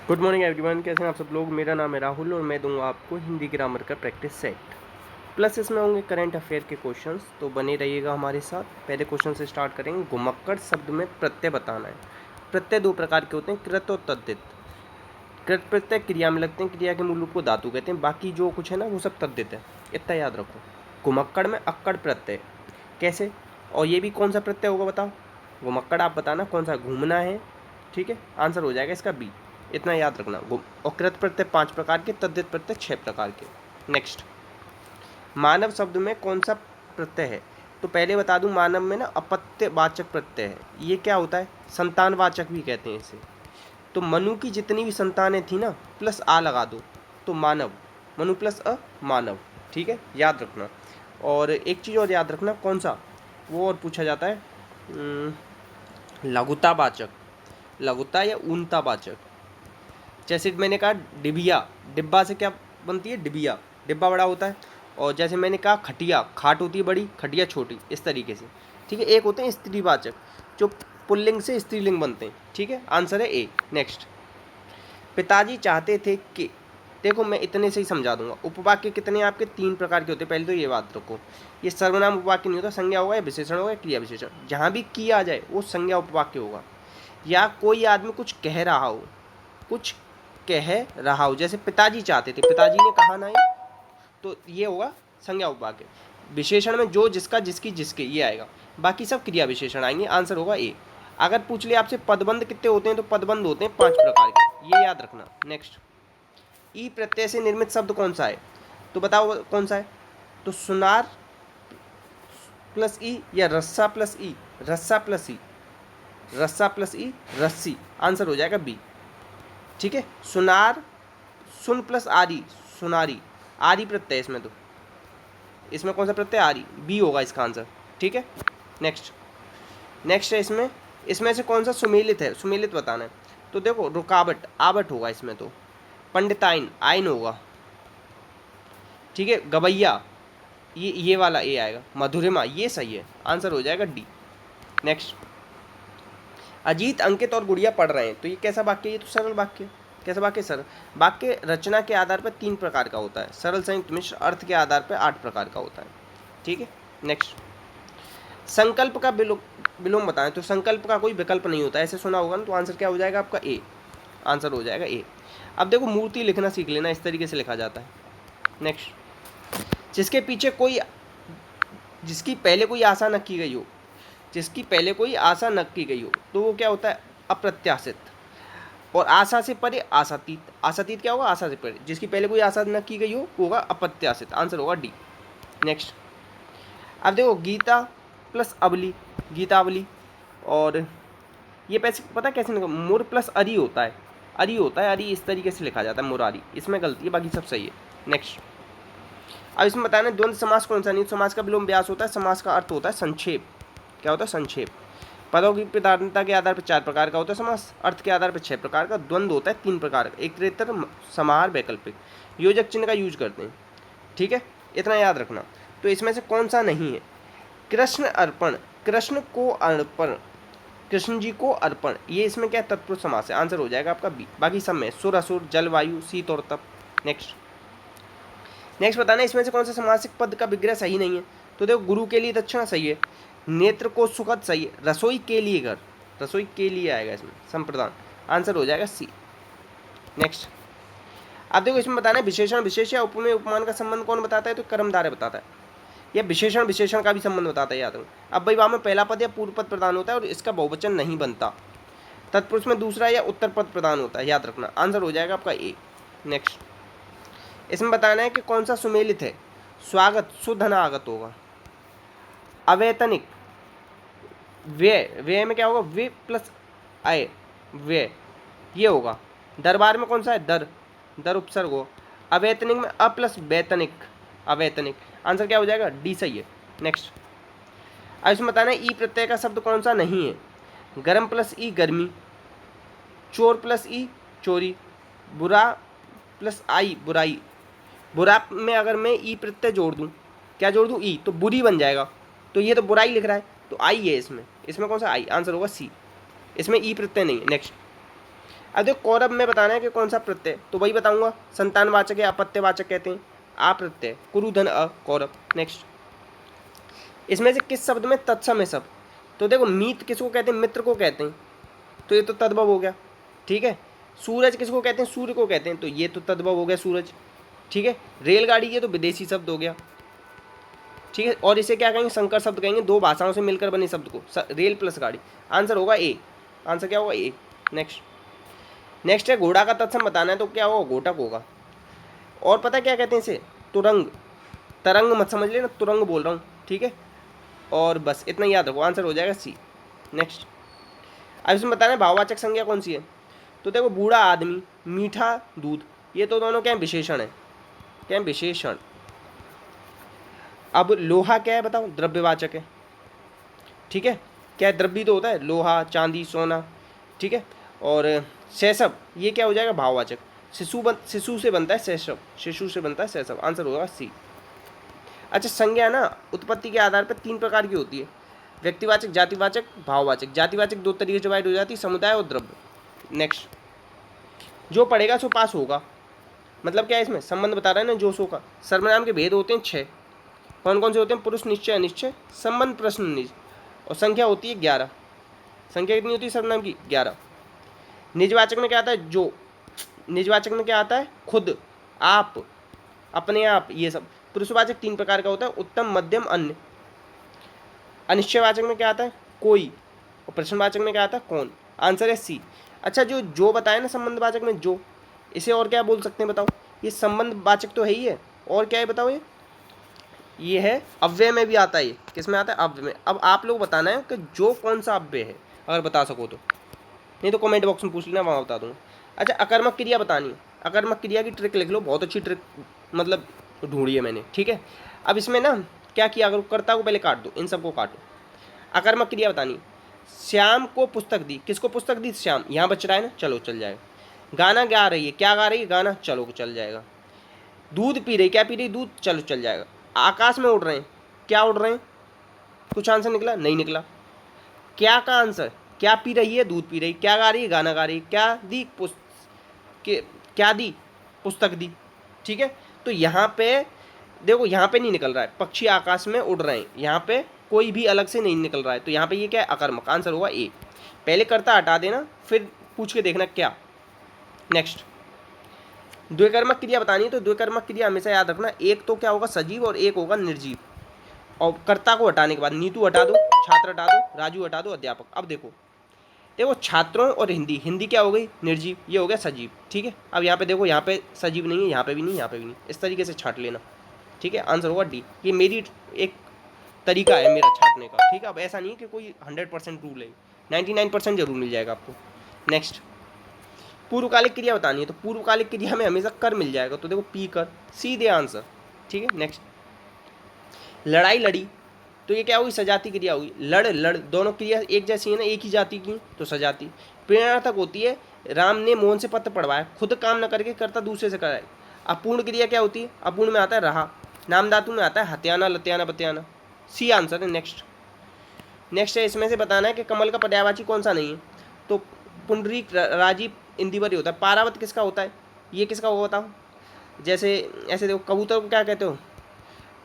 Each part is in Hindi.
गुड मॉर्निंग एवरीवन, कैसे हैं आप सब लोग। मेरा नाम है राहुल और मैं दूंगा आपको हिंदी ग्रामर का प्रैक्टिस सेट, प्लस इसमें होंगे करंट अफेयर के क्वेश्चंस। तो बने रहिएगा हमारे साथ। पहले क्वेश्चन से स्टार्ट करेंगे। घुमक्कड़ शब्द में प्रत्यय बताना है। प्रत्यय दो प्रकार के होते हैं, कृत और तद्धित। कृत प्रत्यय क्रिया में लगते हैं, क्रिया के मूल रूप को धातु कहते हैं। बाकी जो कुछ है ना वो सब तद्धित है, इतना याद रखो। घुमक्कड़ में अक्कड़ प्रत्यय कैसे, और ये भी कौन सा प्रत्यय होगा बताओ। घुमक्कड़ आप बताना कौन सा, घूमना है, ठीक है। आंसर हो जाएगा इसका बी, इतना याद रखना। और कृत प्रत्यय 5 प्रकार के, तद्धित प्रत्यय 6 प्रकार के। नेक्स्ट, मानव शब्द में कौन सा प्रत्यय है। तो पहले बता दूं, मानव में ना अपत्यवाचक प्रत्यय है। ये क्या होता है, संतानवाचक भी कहते हैं इसे। तो मनु की जितनी भी संतानें थी ना, प्लस आ लगा दो तो मानव, मनु प्लस अ मानव, ठीक है, याद रखना। और एक चीज़ और याद रखना, कौन सा वो और पूछा जाता है, लघुतावाचक, लघुता या ऊनतावाचक। जैसे मैंने कहा डिबिया, डिब्बा से क्या बनती है, डिबिया, डिब्बा बड़ा होता है। और जैसे मैंने कहा खटिया, खाट होती है बड़ी, खटिया छोटी, इस तरीके से, ठीक है। एक होते हैं स्त्रीवाचक, जो पुल्लिंग से स्त्रीलिंग बनते हैं, ठीक है। आंसर है ए। नेक्स्ट, पिताजी चाहते थे कि, देखो मैं इतने से ही समझा दूंगा। उपवाक्य कितने आपके, 3 प्रकार के होते हैं, पहले तो ये बात रखो। ये सर्वनाम उपवाक्य नहीं होता, संज्ञा होगा या विशेषण होगा या क्रिया विशेषण। जहाँ भी की आ जाए वो संज्ञा उपवाक्य होगा। या कोई आदमी कुछ कह रहा हो, कुछ कह रहा हो, जैसे पिताजी चाहते थे, पिताजी ने कहा नहीं, तो ये होगा संज्ञा उपवाक्य। विशेषण में जो, जिसका, जिसकी, जिसके, ये आएगा। बाकी सब क्रिया विशेषण आएंगे। आंसर होगा ए। अगर पूछ लिया आपसे पदबंध कितने होते हैं, तो पदबंध होते हैं 5 प्रकार के, ये याद रखना। नेक्स्ट, ई प्रत्यय से निर्मित शब्द कौन सा है, तो बताओ कौन सा है। तो सुनार प्लस ई या रस्सा प्लस ई, रस्सा प्लस ई, रस्सा प्लस ई, रस्सी। आंसर हो जाएगा बी, ठीक है। सुनार, सुन प्लस आरी, सुनारी, आरी प्रत्यय इसमें, तो इसमें कौन सा प्रत्यय, आरी, बी होगा इसका आंसर, ठीक है। नेक्स्ट, नेक्स्ट है इसमें, इसमें से कौन सा सुमेलित है, सुमेलित बताना है। तो देखो रुकावट, आवट होगा इसमें, तो पंडिताइन, आइन होगा, ठीक है। गवैया, ये वाला ए आएगा। मधुरिमा, ये सही है, आंसर हो जाएगा डी। नेक्स्ट, अजीत, अंकित और गुड़िया पढ़ रहे हैं, तो ये कैसा वाक्य, ये तो सरल वाक्य। कैसा वाक्य, सरल वाक्य। रचना के आधार पर 3 प्रकार का होता है, सरल, संयुक्त, मिश्र। अर्थ के आधार पर 8 प्रकार का होता है, ठीक है। नेक्स्ट, संकल्प का विलोम बताएं, तो संकल्प का कोई विकल्प नहीं होता, ऐसे सुना होगा ना, तो आंसर क्या हो जाएगा आपका ए, आंसर हो जाएगा ए। अब देखो मूर्ति लिखना सीख लेना, इस तरीके से लिखा जाता है। नेक्स्ट, जिसके पीछे कोई, जिसकी पहले कोई आशा न की गई हो, जिसकी पहले कोई आशा न की गई हो, तो वो क्या होता है, अप्रत्याशित। और आशा से परे आशातीत, आशातीत क्या होगा, आशा से परे। जिसकी पहले कोई आशा न की गई हो वो होगा अप्रत्याशित, आंसर होगा डी। नेक्स्ट, अब देखो गीता प्लस अबली, गीतावली। और ये पैसे पता कैसे निकल, मुर प्लस अरी होता है, अरी होता है, अरी इस तरीके से लिखा जाता है, मुरारी, इसमें गलती है, बाकी सब सही है। नेक्स्ट, अब इसमें बताना द्वंद्व समास कौन सा नहीं। समास का विलोम व्यास होता है, समास का अर्थ होता है संक्षेप। क्या होता है, संक्षेप। पदों की प्रधानता के आधार पर 4 प्रकार का होता है समास, अर्थ के आधार पर 6 प्रकार का। द्वंद्व होता है 3 प्रकार का, इतरेतर, समाहार, वैकल्पिक। योजक चिन्ह का यूज करते हैं, ठीक है, इतना याद रखना। तो इसमें से कौन सा नहीं है, कृष्ण अर्पण, कृष्ण को अर्पण, कृष्ण जी को अर्पण, ये इसमें क्या तत्पुरुष समास है, आंसर हो जाएगा आपका बी। बाकी सब में सुर, असुर, जल, वायु, शीत और तप। नेक्स्ट, नेक्स्ट बताना इसमें से कौन सा समासिक पद का विग्रह सही नहीं है। तो देखो गुरु के लिए दक्षिणा सही है, नेत्र को सुखद सही है, रसोई के लिए घर, रसोई के लिए आएगा इसमें संप्रदान, आंसर हो जाएगा सी। नेक्स्ट, अब देखो इसमें बताना है विशेषण विशेष या उपमेय उपमान का संबंध कौन बताता है, तो कर्मधारय बताता है। यह विशेषण विशेषण का भी संबंध बताता है, याद रखो। अब भाई वहाँ में पहला पद या पूर्व पद प्रदान होता है और इसका बहुवचन नहीं बनता। तत्पुरुष में दूसरा या उत्तर पद प्रदान होता है, याद रखना, आंसर हो जाएगा आपका ए। नेक्स्ट, इसमें बताना है कि कौन सा सुमेलित है। स्वागत, सुधन आगत होगा। अवैतनिक, व्यय, व्यय में क्या होगा, वे प्लस आय, व्यय, ये होगा। दरबार में कौन सा है, दर, दर उपसर्ग हो। अवैतनिक में अ प्लस वैतनिक, अवैतनिक, आंसर क्या हो जाएगा, डी सही है। नेक्स्ट, अब इसमें बताना है ई प्रत्यय का शब्द कौन सा नहीं है। गर्म प्लस ई, गर्मी। चोर प्लस ई, चोरी। बुरा प्लस आई, बुराई। बुरा में अगर मैं ई प्रत्यय जोड़ दूं, क्या जोड़ दूं, ई, तो बुरी बन जाएगा। तो ये तो बुराई लिख रहा है, तो आई है इसमें, इसमें कौन सा आई, आंसर होगा सी, इसमें ई प्रत्यय नहीं है। नेक्स्ट, अब देखो कौरव में बताना है कि कौन सा प्रत्यय, तो वही बताऊंगा, संतानवाचक या अपत्यवाचक कहते हैं, आ प्रत्यय, कुरु धन अ, कौरव। नेक्स्ट, इसमें से किस शब्द में तत्सम है सब, तो देखो मीत किसको कहते हैं, मित्र को कहते हैं, तो ये तो तद्भव हो गया, ठीक है। सूरज किसको कहते हैं, सूर्य को कहते हैं, तो ये तो तद्भव हो गया सूरज, ठीक है। रेलगाड़ी ये तो विदेशी शब्द हो गया, ठीक है। और इसे क्या कहेंगे, संकर शब्द कहेंगे, दो भाषाओं से मिलकर बने शब्द को, रेल प्लस गाड़ी। आंसर होगा ए, आंसर क्या होगा ए। नेक्स्ट, नेक्स्ट है घोड़ा का तत्सम बताना है, तो क्या होगा, घोटक होगा। और पता है क्या कहते हैं इसे, तुरंग, तरंग मत समझ लेना, तुरंग बोल रहा हूँ, ठीक है। और बस इतना याद रखो, आंसर हो जाएगा सी। नेक्स्ट, अब इसमें बताना है भाववाचक संज्ञा कौन सी है, तो देखो बूढ़ा आदमी, मीठा दूध, ये तो दोनों क्या है, विशेषण है, क्या है, विशेषण। अब लोहा क्या है बताओ, द्रव्यवाचक है, ठीक है। क्या है, द्रव्य तो होता है, लोहा, चांदी, सोना, ठीक है। और शैशव ये क्या हो जाएगा, भाववाचक। शिशु से बनता है शैशव, शिशु से बनता है शैशव, आंसर होगा सी। अच्छा, संज्ञा ना उत्पत्ति के आधार पर 3 प्रकार की होती है, व्यक्तिवाचक, जातिवाचक, भाववाचक। जातिवाचक 2 तरीके से डिवाइड हो जाती है, समुदाय और द्रव्य। नेक्स्ट, जो पढ़ेगा सो पास होगा, मतलब क्या है, इसमें संबंध बता रहा है ना जो सो का। सर्वनाम के भेद होते हैं 6, कौन कौन से होते हैं, पुरुष, निश्चय, अनिश्चय, संबंध, प्रश्न, निज, और संख्या होती है 11। संख्या कितनी होती है सर्वनाम की, 11। निजवाचक में क्या आता है, जो, निजवाचक में क्या आता है, खुद, आप, अपने आप, ये सब। पुरुषवाचक 3 प्रकार का होता है, उत्तम, मध्यम, अन्य। अनिश्चयवाचक में क्या आता है, कोई, और प्रश्नवाचक में क्या आता है, कौन। आंसर है सी। अच्छा, जो बताया ना संबंधवाचक में जो, इसे और क्या बोल सकते हैं बताओ, ये संबंधवाचक तो है ही है, और क्या है बताओ, ये है अव्यय में भी आता है, ये किस में आता है, अव्यय में। अब आप लोग बताना है कि जो कौन सा अव्यय है, अगर बता सको तो, नहीं तो कमेंट बॉक्स में पूछ लेना, वहाँ बता दूँगा। अच्छा, अकर्मक क्रिया बतानी है, अकर्मक क्रिया की ट्रिक लिख लो, बहुत अच्छी ट्रिक मतलब ढूंढी है मैंने, ठीक है। अब इसमें ना क्या किया करो, कर्ता को पहले काट दो, इन सबको काटो। अकर्मक क्रिया बतानी, श्याम को पुस्तक दी, किसको पुस्तक दी, श्याम, यहाँ बच रहा है ना, चलो चल जाएगा। गाना गा रही है, क्या गा रही है, गाना, चलो चल जाएगा। दूध पी रही, क्या पी रही, दूध, चलो चल जाएगा। आकाश में उड़ रहे हैं, क्या उड़ रहे हैं, कुछ आंसर निकला, नहीं निकला। क्या का आंसर, क्या पी रही है, दूध पी रही, क्या गा रही है, गाना गा रही, क्या दी, क्या दी, पुस्तक दी, ठीक है। तो यहाँ पे देखो, यहाँ पे नहीं निकल रहा है, पक्षी आकाश में उड़ रहे हैं, यहाँ पे कोई भी अलग से नहीं निकल रहा है, तो यहाँ पे ये क्या है, अकर्मक, आंसर होगा ए। पहले कर्ता हटा देना, फिर पूछ के देखना क्या। नेक्स्ट, द्विकर्मक क्रिया बतानी है, तो द्विकर्मक क्रिया हमेशा याद रखना, एक तो क्या होगा, सजीव, और एक होगा निर्जीव। और कर्ता को हटाने के बाद नीतू हटा दो, छात्र हटा दो, राजू हटा दो, अध्यापक। अब देखो देखो छात्रों और हिंदी, हिंदी क्या हो गई, निर्जीव, ये हो गया सजीव, ठीक है। अब यहाँ पे देखो, यहाँ पे सजीव नहीं है, यहाँ पे भी नहीं, यहाँ पे भी नहीं, इस तरीके से छाट लेना, ठीक है। आंसर होगा डी। ये मेरी एक तरीका है मेरा छाटने का, ठीक है। अब ऐसा नहीं है कि कोई 100% रूल है, 99% जरूर मिल जाएगा आपको। नेक्स्ट, पूर्वकालिक क्रिया बतानी है, तो पूर्वकालिक क्रिया में हमेशा कर मिल जाएगा, तो देखो पी कर, सीधे आंसर, ठीक है। नेक्स्ट, लड़ाई लड़ी, तो ये क्या हुई, सजाती क्रिया हुई। लड़ दोनों क्रिया एक जैसी है ना, एक ही जाति की, तो सजाती। प्रेरणार्थक होती है, राम ने मोहन से पत्र पढ़वाया, खुद काम न करके करता दूसरे से कराए। अपूर्ण क्रिया क्या होती है, अपूर्ण में आता है रहा, नाम धातु में आता है हत्याना, लत्याना, बत्याना, सी आंसर है। नेक्स्ट है, इसमें से बताना है कि कमल का पर्यायवाची कौन सा नहीं है, तो पुंडरीक, राजीव, इंदिवर होता है। पारावत किसका होता है, ये किसका होगा बताओ, जैसे ऐसे देखो, कबूतर को क्या कहते हो,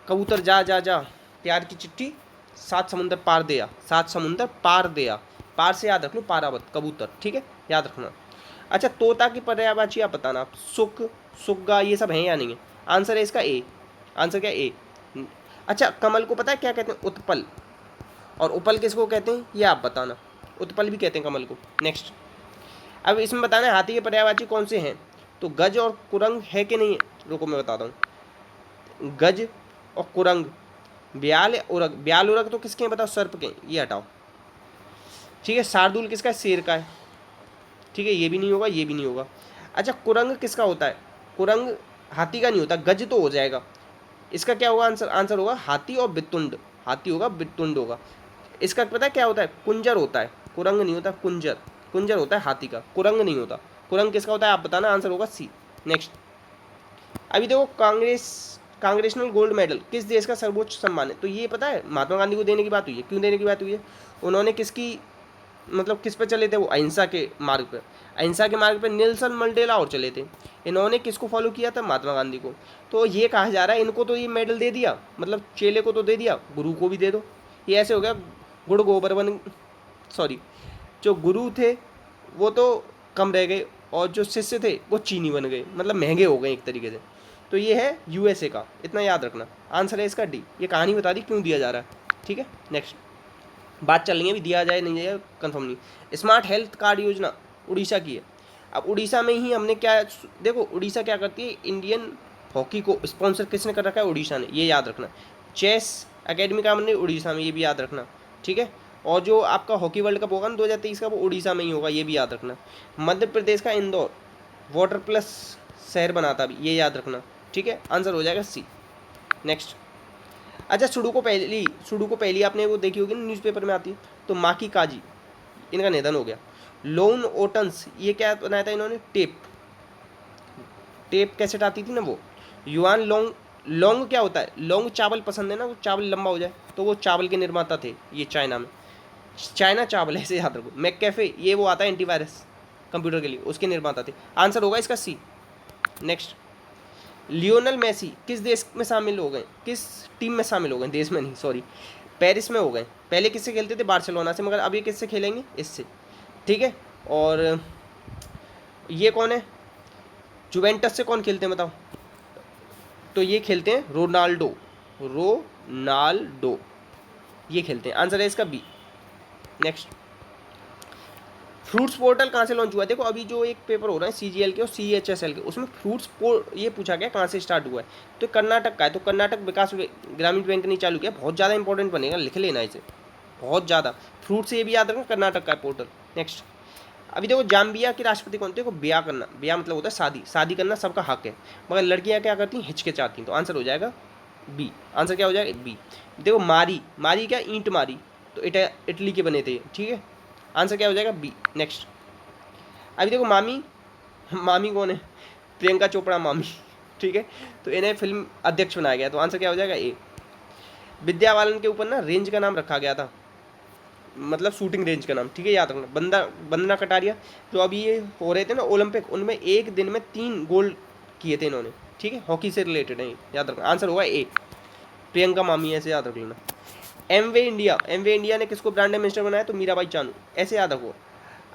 कबूतर जा जा जा, प्यार की चिट्ठी 7 समुंदर पार दिया, 7 समुंदर पार दिया, पार से याद रख लो, पारावत, कबूतर, ठीक है, याद रखना। अच्छा, तोता की पर्यायवाची आप बताना, सुख, सुग्गा, ये सब हैं या नहीं है, आंसर है इसका ए, आंसर क्या ए। अच्छा, कमल को पता है क्या कहते हैं, उत्पल, और उपल किसको कहते हैं, ये आप बताना, उत्पल भी कहते हैं कमल को। नेक्स्ट, अब इसमें बताना है हाथी के पर्यायवाची कौन से हैं, तो गज और कुरंग है कि नहीं है, रुको मैं बताता हूँ। गज और कुरंग, ब्याल, उरग, ब्याल उरग तो किसके हैं बताओ, सर्प के, ये हटाओ, ठीक है। शार्दुल किसका है, शेर का है, ठीक है, ये भी नहीं होगा, ये भी नहीं होगा। अच्छा, कुरंग किसका होता है, कुरंग हाथी का नहीं होता, गज तो हो जाएगा, इसका क्या होगा आंसर, आंसर होगा हाथी और बितुंड, हाथी होगा, बितुंड होगा। इसका पता है क्या होता है, कुंजर होता है, कुरंग नहीं होता, कुंजर, कुंजर होता है हाथी का, कुरंग नहीं होता। कुरंग किसका होता है आप बताना, आंसर होगा सी। नेक्स्ट, अभी देखो, कांग्रेसनल गोल्ड मेडल किस देश का सर्वोच्च सम्मान है, तो ये पता है महात्मा गांधी को देने की बात हुई है, क्यों देने की बात हुई है, उन्होंने किसकी मतलब किस पे चले थे, वो अहिंसा के मार्ग पर। अहिंसा के मार्ग पर नेल्सन मंडेला और चले थे। इन्होंने किसको फॉलो किया था? महात्मा गांधी को। तो ये कहा जा रहा है इनको तो ये मेडल दे दिया, मतलब चेले को तो दे दिया, गुरु को भी दे दो। ये ऐसे हो गया गुड़ गोबर बन, सॉरी, जो गुरु थे वो तो कम रह गए और जो शिष्य थे वो चीनी बन गए, मतलब महंगे हो गए एक तरीके से। तो ये है यूएसए का, इतना याद रखना। आंसर है इसका डी। ये कहानी बता दी क्यों दिया जा रहा है, ठीक है। नेक्स्ट बात चल रही है अभी, दिया जाए नहीं जाए कंफर्म नहीं। स्मार्ट हेल्थ कार्ड योजना उड़ीसा की है। अब उड़ीसा में ही हमने क्या, देखो उड़ीसा क्या करती है, इंडियन हॉकी को स्पॉन्सर किसने कर रखा है? उड़ीसा ने, ये याद रखना। चेस एकेडमी का हमने उड़ीसा में, ये भी याद रखना, ठीक है। और जो आपका हॉकी वर्ल्ड कप होगा ना 2023 का, वो उड़ीसा में ही होगा, ये भी याद रखना। मध्य प्रदेश का इंदौर वाटर प्लस शहर बनाता भी, ये याद रखना, ठीक है। आंसर हो जाएगा सी। नेक्स्ट, अच्छा सुडोकू पहली आपने वो देखी होगी ना, न्यूज़पेपर में आती है। तो माकी काजी, इनका निधन हो गया। लोन ओटन्स, ये क्या बनाया था इन्होंने? टेप कैसेट आती थी ना वो। युआन लोंग, लौंग क्या होता है? लौंग चावल पसंद है ना, वो चावल लंबा हो जाए, तो वो चावल के निर्माता थे ये चाइना में। चाइना चावल ऐसे याद रखो। मैककेफे, ये वो आता है एंटीवायरस कंप्यूटर के लिए, उसके निर्माता थे। आंसर होगा इसका सी। नेक्स्ट, लियोनल मेसी किस देश में शामिल हो गए, किस टीम में शामिल हो गए? देश में नहीं, सॉरी, पेरिस में हो गए। पहले किससे खेलते थे? बार्सिलोना से, मगर अब ये किससे खेलेंगे? इससे, ठीक है। और ये कौन है? जुवेंटस से कौन खेलते हैं बताओ? तो ये खेलते हैं रोनाल्डो, ये खेलते हैं। आंसर है इसका बी। नेक्स्ट, फ्रूट्स पोर्टल कहाँ से लॉन्च हुआ है? देखो अभी जो एक पेपर हो रहा है CGL के और CHSL के, उसमें ये पूछा गया कहाँ से स्टार्ट हुआ है, तो कर्नाटक का है। तो कर्नाटक विकास ग्रामीण बैंक ने चालू किया, बहुत ज़्यादा इंपॉर्टेंट बनेगा, लिख लेना इसे, बहुत ज़्यादा। फ्रूट से ये भी याद रखना, कर्नाटक का पोर्टल। नेक्स्ट, अभी देखो जाम्बिया के राष्ट्रपति कौन थे? देखो ब्याह करना, ब्याह मतलब होता है शादी, शादी करना सबका हक है, मगर लड़कियाँ क्या करती हैं? हिचकिचाती हैं। तो आंसर हो जाएगा बी। आंसर क्या हो जाएगा? बी। देखो मारी क्या? ईंट मारी, तो इटली के बने थे, ठीक है। आंसर क्या हो जाएगा? बी। नेक्स्ट, अभी देखो मामी कौन है? प्रियंका चोपड़ा मामी, ठीक है। तो इन्हें फिल्म अध्यक्ष बनाया गया, तो आंसर क्या हो जाएगा? ए। विद्या बालन के ऊपर ना रेंज का नाम रखा गया था, मतलब शूटिंग रेंज का नाम, ठीक है, याद रखना। वंदना कटारिया, जो अभी ये हो रहे थे ना ओलंपिक, उनमें एक दिन में 3 गोल्ड किए थे इन्होंने, ठीक है। हॉकी से रिलेटेड है, याद रखना। आंसर होगा ए, प्रियंका मामी, ऐसे याद रख लेना। एमवे इंडिया ने किसको ब्रांड एम्बेसडर बनाया? तो मीराबाई चानू, ऐसे याद रखो।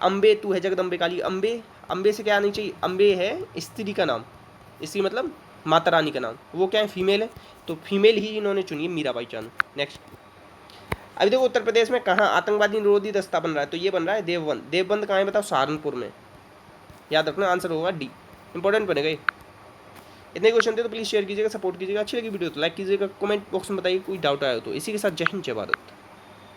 अम्बे तू है जगदम्बे काली, अम्बे से क्या आनी चाहिए? अम्बे है स्त्री का नाम, स्त्री मतलब माता रानी का नाम, वो क्या है? फीमेल है, तो फीमेल ही इन्होंने चुनी है, मीराबाई चानू। नेक्स्ट, अभी देखो उत्तर प्रदेश में कहाँ आतंकवादी निरोधी दस्ता बन रहा है? तो ये बन रहा है देवबंद कहाँ है बताओ? सहारनपुर में, याद रखना। आंसर होगा डी, इंपॉर्टेंट बनेगा ये। इतने क्वेश्चन थे तो प्लीज़ शेयर कीजिएगा, सपोर्ट कीजिएगा। अच्छी लगी वीडियो तो लाइक कीजिएगा, कमेंट बॉक्स में बताइए कोई डाउट आया तो। इसी के साथ जय हिंद जय भारत।